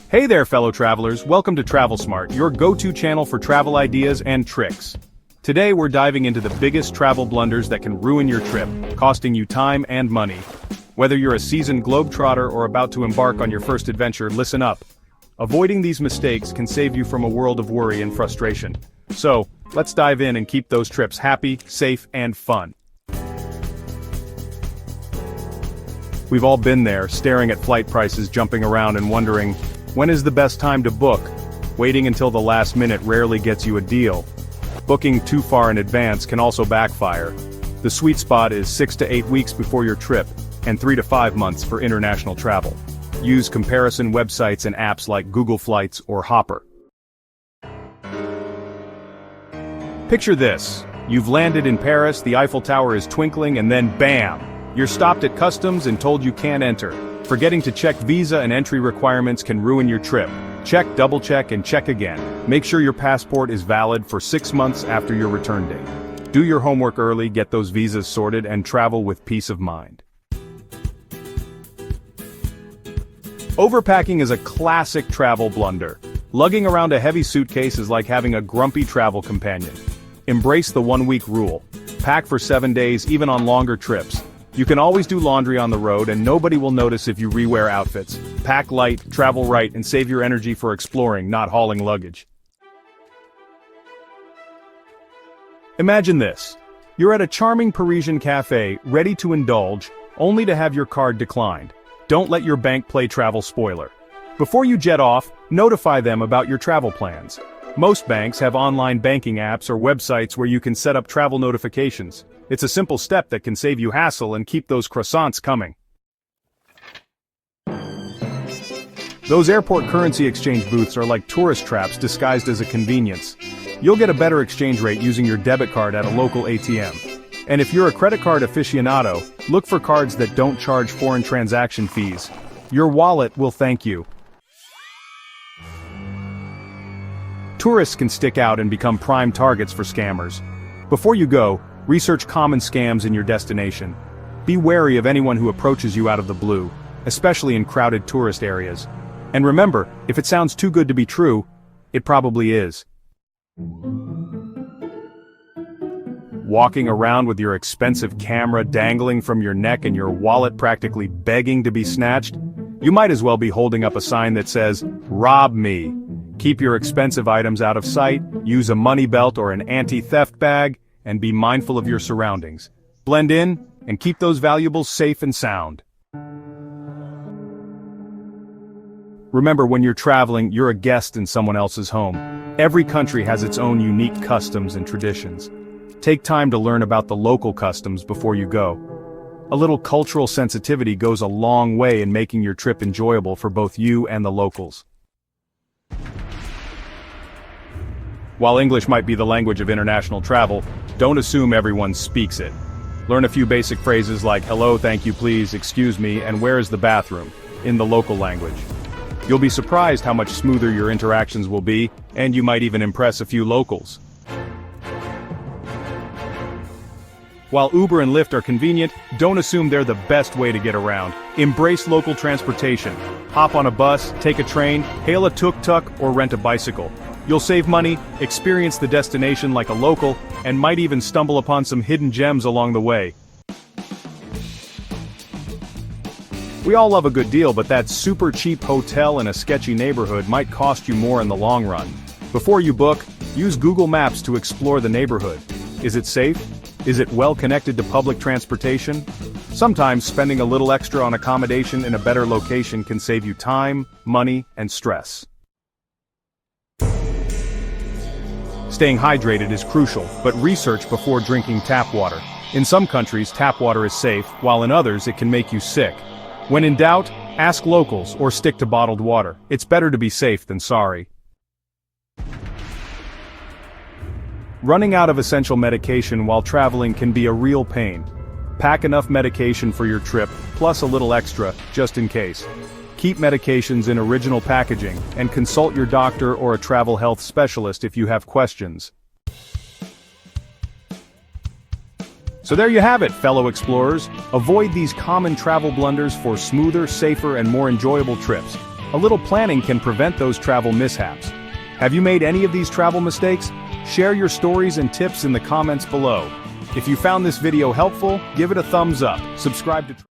Hey there, fellow travelers, welcome to Travel Smart, your go-to channel for travel ideas and tricks. Today we're diving into the biggest travel blunders that can ruin your trip, costing you time and money. Whether you're a seasoned globetrotter or about to embark on your first adventure, listen up. Avoiding these mistakes can save you from a world of worry and frustration. So, let's dive in and keep those trips happy, safe, and fun. We've all been there, staring at flight prices jumping around and wondering, when is the best time to book? Waiting until the last minute rarely gets you a deal. Booking too far in advance can also backfire. The sweet spot is 6 to 8 weeks before your trip, and 3 to 5 months for international travel. Use comparison websites and apps like Google Flights or Hopper. Picture this. You've landed in Paris, the Eiffel Tower is twinkling, and then bam! You're stopped at customs and told you can't enter. Forgetting to check visa and entry requirements can ruin your trip. Check, double-check, and check again. Make sure your passport is valid for 6 months after your return date. Do your homework early, get those visas sorted, and travel with peace of mind. Overpacking is a classic travel blunder. Lugging around a heavy suitcase is like having a grumpy travel companion. Embrace the 1-week rule. Pack for 7 days, even on longer trips. You can always do laundry on the road and nobody will notice if you rewear outfits. Pack light, travel right, and save your energy for exploring, not hauling luggage. Imagine this. You're at a charming Parisian cafe, ready to indulge, only to have your card declined. Don't let your bank play travel spoiler. Before you jet off, notify them about your travel plans. Most banks have online banking apps or websites where you can set up travel notifications. It's a simple step that can save you hassle and keep those croissants coming. Those airport currency exchange booths are like tourist traps disguised as a convenience. You'll get a better exchange rate using your debit card at a local ATM. And if you're a credit card aficionado, look for cards that don't charge foreign transaction fees. Your wallet will thank you. Tourists can stick out and become prime targets for scammers. Before you go, research common scams in your destination. Be wary of anyone who approaches you out of the blue, especially in crowded tourist areas. And remember, if it sounds too good to be true, it probably is. Walking around with your expensive camera dangling from your neck and your wallet practically begging to be snatched? You might as well be holding up a sign that says, "Rob me." Keep your expensive items out of sight, use a money belt or an anti-theft bag, and be mindful of your surroundings. Blend in, and keep those valuables safe and sound. Remember, when you're traveling, you're a guest in someone else's home. Every country has its own unique customs and traditions. Take time to learn about the local customs before you go. A little cultural sensitivity goes a long way in making your trip enjoyable for both you and the locals. While English might be the language of international travel, don't assume everyone speaks it. Learn a few basic phrases like hello, thank you, please, excuse me, and where is the bathroom, in the local language. You'll be surprised how much smoother your interactions will be, and you might even impress a few locals. While Uber and Lyft are convenient, don't assume they're the best way to get around. Embrace local transportation. Hop on a bus, take a train, hail a tuk-tuk, or rent a bicycle. You'll save money, experience the destination like a local, and might even stumble upon some hidden gems along the way. We all love a good deal, but that super cheap hotel in a sketchy neighborhood might cost you more in the long run. Before you book, use Google Maps to explore the neighborhood. Is it safe? Is it well connected to public transportation? Sometimes spending a little extra on accommodation in a better location can save you time, money, and stress. Staying hydrated is crucial, but research before drinking tap water. In some countries, tap water is safe, while in others it can make you sick. When in doubt, ask locals or stick to bottled water. It's better to be safe than sorry. Running out of essential medication while traveling can be a real pain. Pack enough medication for your trip, plus a little extra, just in case. Keep medications in original packaging, and consult your doctor or a travel health specialist if you have questions. So there you have it, fellow explorers. Avoid these common travel blunders for smoother, safer, and more enjoyable trips. A little planning can prevent those travel mishaps. Have you made any of these travel mistakes? Share your stories and tips in the comments below. If you found this video helpful, give it a thumbs up, subscribe to